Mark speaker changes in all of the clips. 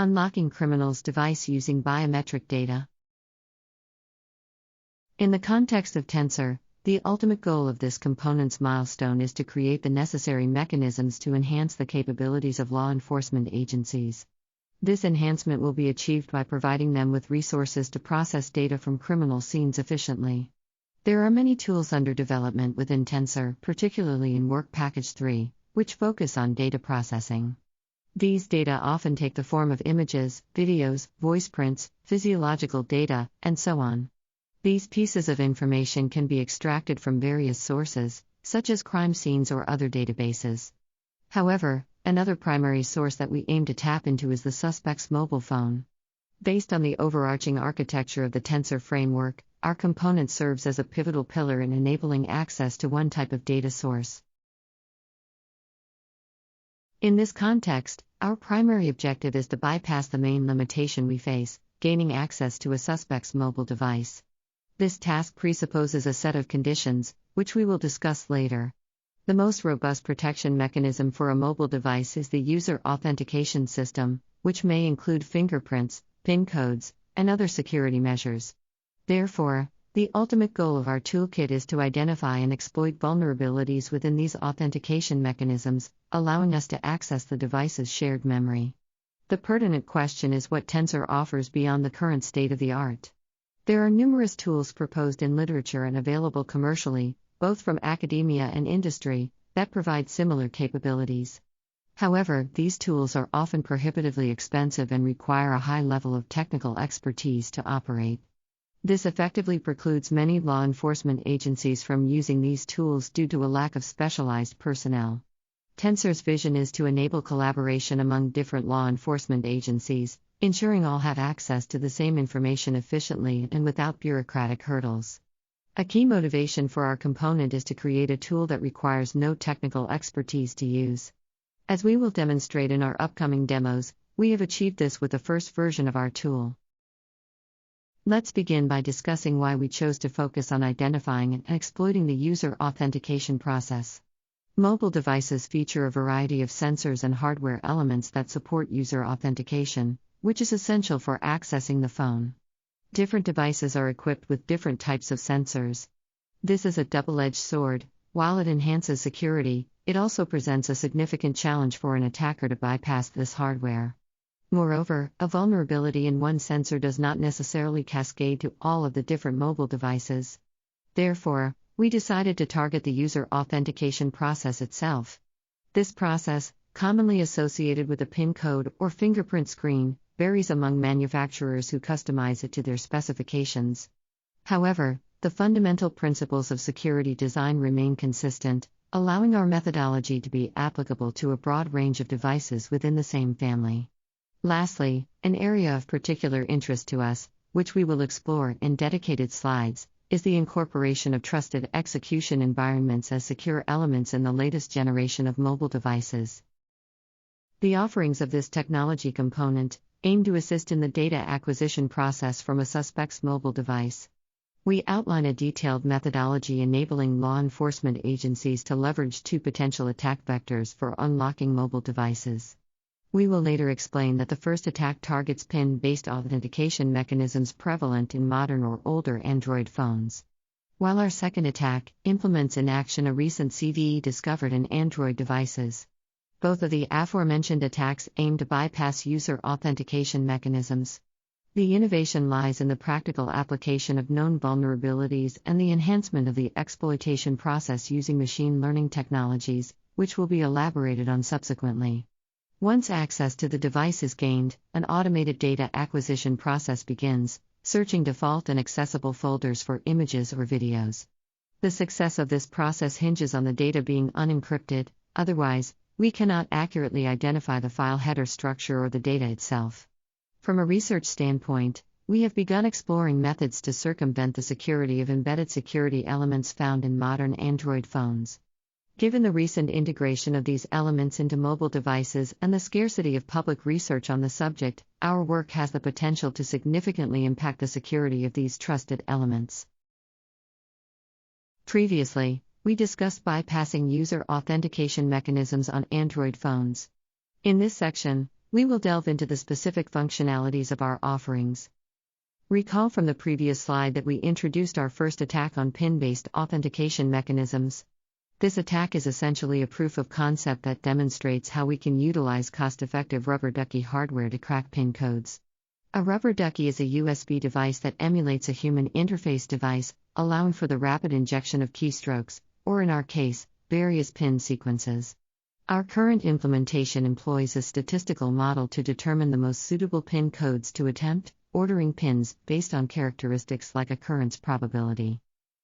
Speaker 1: Unlocking criminals' device using biometric data. In the context of Tensor, the ultimate goal of this component's milestone is to create the necessary mechanisms to enhance the capabilities of law enforcement agencies. This enhancement will be achieved by providing them with resources to process data from criminal scenes efficiently. There are many tools under development within Tensor, particularly in Work Package 3, which focus on data processing. These data often take the form of images, videos, voice prints, physiological data, and so on. These pieces of information can be extracted from various sources, such as crime scenes or other databases. However, another primary source that we aim to tap into is the suspect's mobile phone. Based on the overarching architecture of the Tensor framework, our component serves as a pivotal pillar in enabling access to one type of data source. In this context, our primary objective is to bypass the main limitation we face, gaining access to a suspect's mobile device. This task presupposes a set of conditions, which we will discuss later. The most robust protection mechanism for a mobile device is the user authentication system, which may include fingerprints, PIN codes, and other security measures. Therefore, the ultimate goal of our toolkit is to identify and exploit vulnerabilities within these authentication mechanisms, allowing us to access the device's shared memory. The pertinent question is what Tensor offers beyond the current state-of-the-art. There are numerous tools proposed in literature and available commercially, both from academia and industry, that provide similar capabilities. However, these tools are often prohibitively expensive and require a high level of technical expertise to operate. This effectively precludes many law enforcement agencies from using these tools due to a lack of specialized personnel. Tensor's vision is to enable collaboration among different law enforcement agencies, ensuring all have access to the same information efficiently and without bureaucratic hurdles. A key motivation for our component is to create a tool that requires no technical expertise to use. As we will demonstrate in our upcoming demos, we have achieved this with the first version of our tool. Let's begin by discussing why we chose to focus on identifying and exploiting the user authentication process. Mobile devices feature a variety of sensors and hardware elements that support user authentication, which is essential for accessing the phone. Different devices are equipped with different types of sensors. This is a double-edged sword. While it enhances security, it also presents a significant challenge for an attacker to bypass this hardware. Moreover, a vulnerability in one sensor does not necessarily cascade to all of the different mobile devices. Therefore, we decided to target the user authentication process itself. This process, commonly associated with a PIN code or fingerprint screen, varies among manufacturers who customize it to their specifications. However, the fundamental principles of security design remain consistent, allowing our methodology to be applicable to a broad range of devices within the same family. Lastly, an area of particular interest to us, which we will explore in dedicated slides, is the incorporation of trusted execution environments as secure elements in the latest generation of mobile devices. The offerings of this technology component aim to assist in the data acquisition process from a suspect's mobile device. We outline a detailed methodology enabling law enforcement agencies to leverage two potential attack vectors for unlocking mobile devices. We will later explain that the first attack targets PIN-based authentication mechanisms prevalent in modern or older Android phones, while our second attack implements in action a recent CVE discovered in Android devices. Both of the aforementioned attacks aim to bypass user authentication mechanisms. The innovation lies in the practical application of known vulnerabilities and the enhancement of the exploitation process using machine learning technologies, which will be elaborated on subsequently. Once access to the device is gained, an automated data acquisition process begins, searching default and accessible folders for images or videos. The success of this process hinges on the data being unencrypted, otherwise, we cannot accurately identify the file header structure or the data itself. From a research standpoint, we have begun exploring methods to circumvent the security of embedded security elements found in modern Android phones. Given the recent integration of these elements into mobile devices and the scarcity of public research on the subject, our work has the potential to significantly impact the security of these trusted elements. Previously, we discussed bypassing user authentication mechanisms on Android phones. In this section, we will delve into the specific functionalities of our offerings. Recall from the previous slide that we introduced our first attack on PIN-based authentication mechanisms. This attack is essentially a proof of concept that demonstrates how we can utilize cost-effective rubber ducky hardware to crack PIN codes. A rubber ducky is a USB device that emulates a human interface device, allowing for the rapid injection of keystrokes, or in our case, various PIN sequences. Our current implementation employs a statistical model to determine the most suitable PIN codes to attempt, ordering PINs based on characteristics like occurrence probability.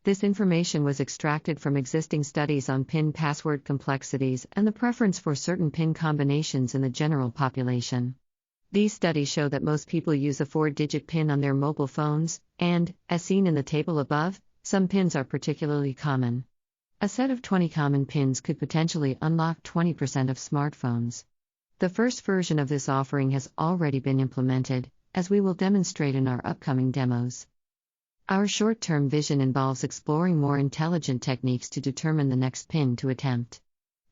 Speaker 1: This information was extracted from existing studies on PIN password complexities and the preference for certain PIN combinations in the general population. These studies show that most people use a 4-digit PIN on their mobile phones, and, as seen in the table above, some PINs are particularly common. A set of 20 common PINs could potentially unlock 20% of smartphones. The first version of this offering has already been implemented, as we will demonstrate in our upcoming demos. Our short-term vision involves exploring more intelligent techniques to determine the next PIN to attempt.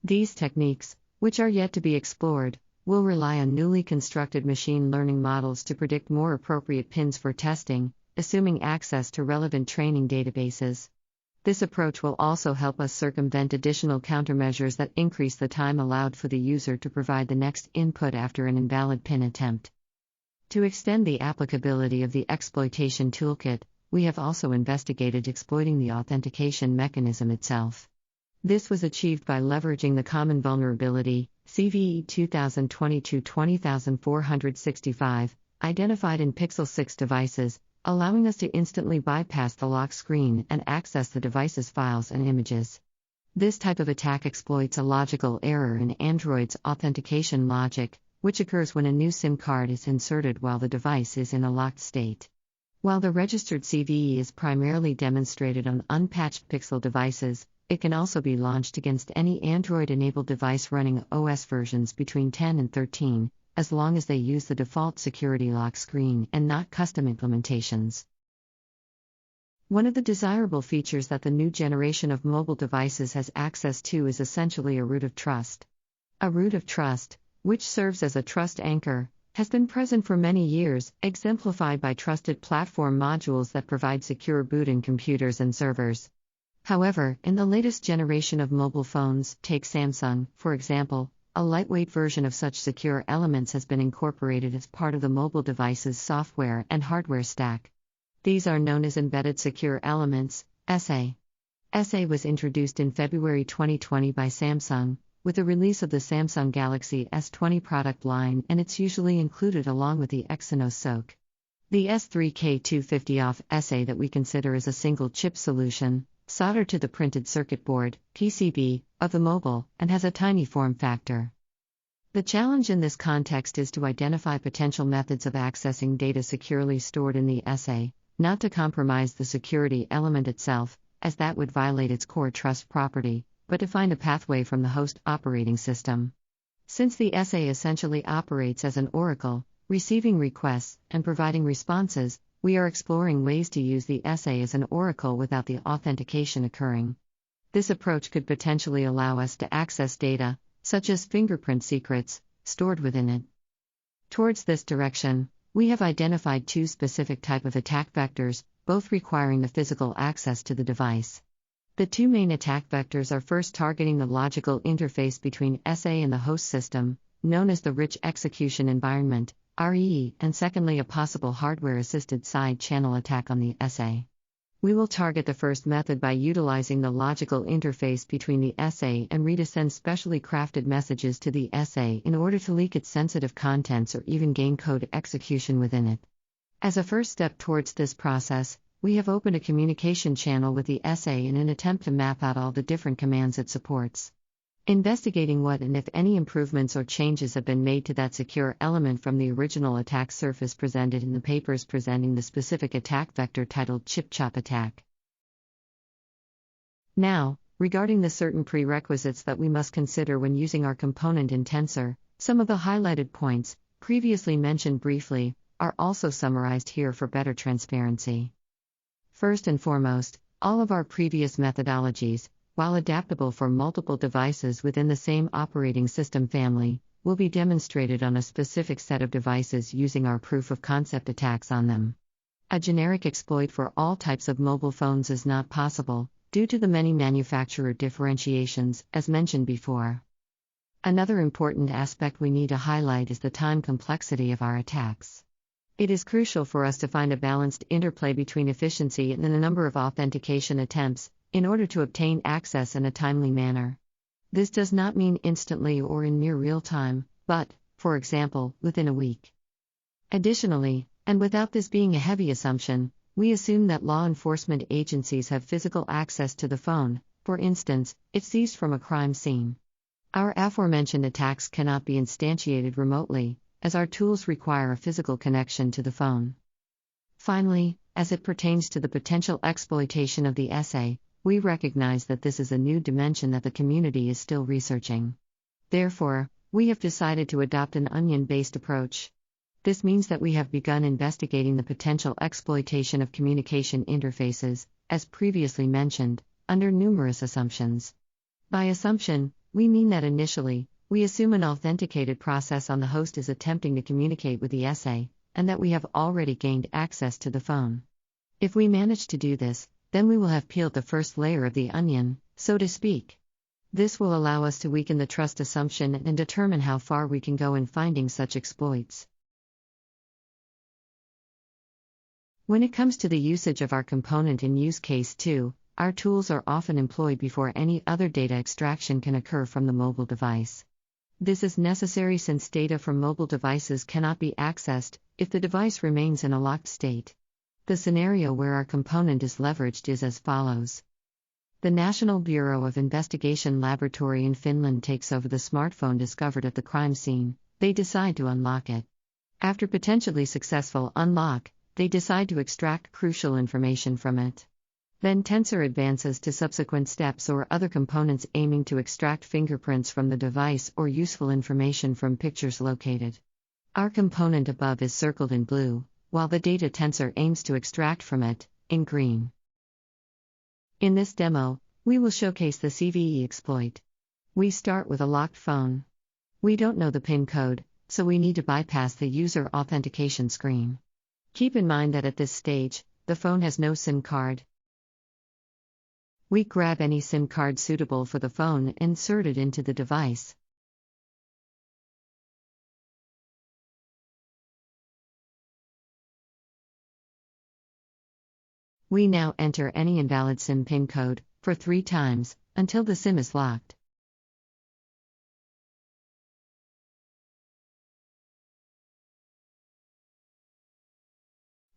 Speaker 1: These techniques, which are yet to be explored, will rely on newly constructed machine learning models to predict more appropriate PINs for testing, assuming access to relevant training databases. This approach will also help us circumvent additional countermeasures that increase the time allowed for the user to provide the next input after an invalid PIN attempt. To extend the applicability of the exploitation toolkit, we have also investigated exploiting the authentication mechanism itself. This was achieved by leveraging the common vulnerability, CVE 2022-20465, identified in Pixel 6 devices, allowing us to instantly bypass the lock screen and access the device's files and images. This type of attack exploits a logical error in Android's authentication logic, which occurs when a new SIM card is inserted while the device is in a locked state. While the registered CVE is primarily demonstrated on unpatched Pixel devices, it can also be launched against any Android-enabled device running OS versions between 10 and 13, as long as they use the default security lock screen and not custom implementations. One of the desirable features that the new generation of mobile devices has access to is essentially a root of trust. A root of trust, which serves as a trust anchor, has been present for many years, exemplified by trusted platform modules that provide secure boot in computers and servers. However, in the latest generation of mobile phones, take Samsung, for example, a lightweight version of such secure elements has been incorporated as part of the mobile device's software and hardware stack. These are known as Embedded Secure Elements, ESE. ESE was introduced in February 2020 by Samsung, with the release of the Samsung Galaxy S20 product line, and it's usually included along with the Exynos SoC. The S3K250 ESE that we consider as a single-chip solution, soldered to the printed circuit board, PCB, of the mobile, and has a tiny form factor. The challenge in this context is to identify potential methods of accessing data securely stored in the ESE, not to compromise the security element itself, as that would violate its core trust property, but to find a pathway from the host operating system. Since the ESE essentially operates as an oracle, receiving requests and providing responses, we are exploring ways to use the ESE as an oracle without the authentication occurring. This approach could potentially allow us to access data, such as fingerprint secrets, stored within it. Towards this direction, we have identified two specific types of attack vectors, both requiring the physical access to the device. The two main attack vectors are first targeting the logical interface between ESE and the host system, known as the Rich Execution Environment, REE, and secondly a possible hardware-assisted side channel attack on the ESE. We will target the first method by utilizing the logical interface between the ESE and send specially crafted messages to the ESE in order to leak its sensitive contents or even gain code execution within it. As a first step towards this process, we have opened a communication channel with the ESE in an attempt to map out all the different commands it supports. Investigating what and if any improvements or changes have been made to that secure element from the original attack surface presented in the papers presenting the specific attack vector titled Chip-Chop Attack. Now, regarding the certain prerequisites that we must consider when using our component in Tensor, some of the highlighted points, previously mentioned briefly, are also summarized here for better transparency. First and foremost, all of our previous methodologies, while adaptable for multiple devices within the same operating system family, will be demonstrated on a specific set of devices using our proof-of-concept attacks on them. A generic exploit for all types of mobile phones is not possible, due to the many manufacturer differentiations, as mentioned before. Another important aspect we need to highlight is the time complexity of our attacks. It is crucial for us to find a balanced interplay between efficiency and the number of authentication attempts, in order to obtain access in a timely manner. This does not mean instantly or in near real time, but, for example, within a week. Additionally, and without this being a heavy assumption, we assume that law enforcement agencies have physical access to the phone, for instance, if seized from a crime scene. Our aforementioned attacks cannot be instantiated remotely, as our tools require a physical connection to the phone. Finally, as it pertains to the potential exploitation of the essay, we recognize that this is a new dimension that the community is still researching. Therefore, we have decided to adopt an onion-based approach. This means that we have begun investigating the potential exploitation of communication interfaces, as previously mentioned, under numerous assumptions. By assumption, we mean that initially, we assume an authenticated process on the host is attempting to communicate with the essay, and that we have already gained access to the phone. If we manage to do this, then we will have peeled the first layer of the onion, so to speak. This will allow us to weaken the trust assumption and determine how far we can go in finding such exploits. When it comes to the usage of our component in use case 2, our tools are often employed before any other data extraction can occur from the mobile device. This is necessary since data from mobile devices cannot be accessed if the device remains in a locked state. The scenario where our component is leveraged is as follows. The National Bureau of Investigation Laboratory in Finland takes over the smartphone discovered at the crime scene. They decide to unlock it. After potentially successful unlock, they decide to extract crucial information from it. Then Tensor advances to subsequent steps or other components aiming to extract fingerprints from the device or useful information from pictures located. Our component above is circled in blue, while the data tensor aims to extract from it, in green. In this demo, we will showcase the CVE exploit. We start with a locked phone. We don't know the PIN code, so we need to bypass the user authentication screen. Keep in mind that at this stage, the phone has no SIM card. We grab any SIM card suitable for the phone and insert it into the device. We now enter any invalid SIM PIN code, for 3 times, until the SIM is locked.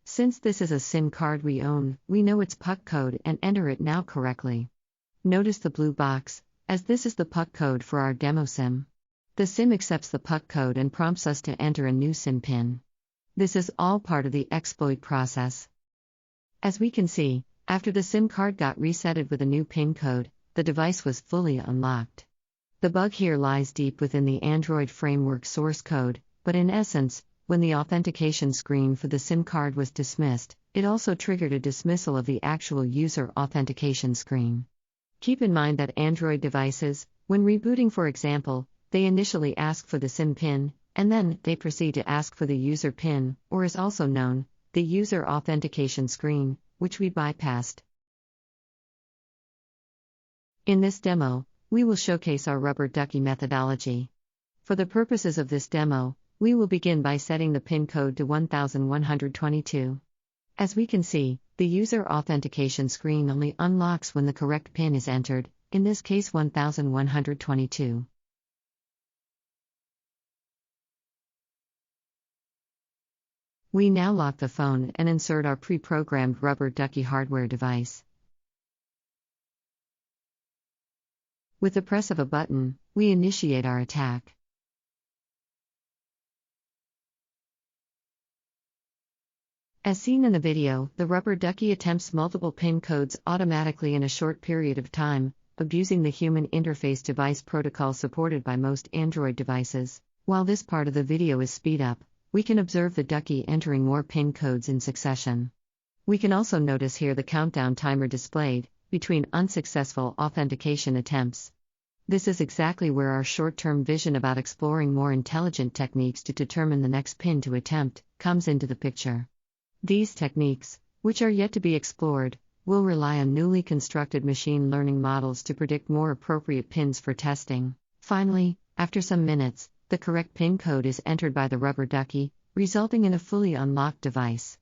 Speaker 1: Since this is a SIM card we own, we know its PUC code and enter it now correctly. Notice the blue box, as this is the PUC code for our demo SIM. The SIM accepts the PUC code and prompts us to enter a new SIM PIN. This is all part of the exploit process. As we can see, after the SIM card got resetted with a new PIN code, the device was fully unlocked. The bug here lies deep within the Android framework source code, but in essence, when the authentication screen for the SIM card was dismissed, it also triggered a dismissal of the actual user authentication screen. Keep in mind that Android devices, when rebooting for example, they initially ask for the SIM PIN, and then they proceed to ask for the user PIN, or is also known, the user authentication screen, which we bypassed. In this demo, we will showcase our rubber ducky methodology. For the purposes of this demo, we will begin by setting the PIN code to 1122. As we can see, the user authentication screen only unlocks when the correct PIN is entered, in this case 1122. We now lock the phone and insert our pre-programmed rubber ducky hardware device. With the press of a button, we initiate our attack. As seen in the video, the rubber ducky attempts multiple PIN codes automatically in a short period of time, abusing the human interface device protocol supported by most Android devices. While this part of the video is speed up, we can observe the ducky entering more PIN codes in succession. We can also notice here the countdown timer displayed, between unsuccessful authentication attempts. This is exactly where our short-term vision about exploring more intelligent techniques to determine the next pin to attempt comes into the picture. These techniques, which are yet to be explored, will rely on newly constructed machine learning models to predict more appropriate pins for testing. Finally, after some minutes, the correct pin code is entered by the rubber ducky, resulting in a fully unlocked device.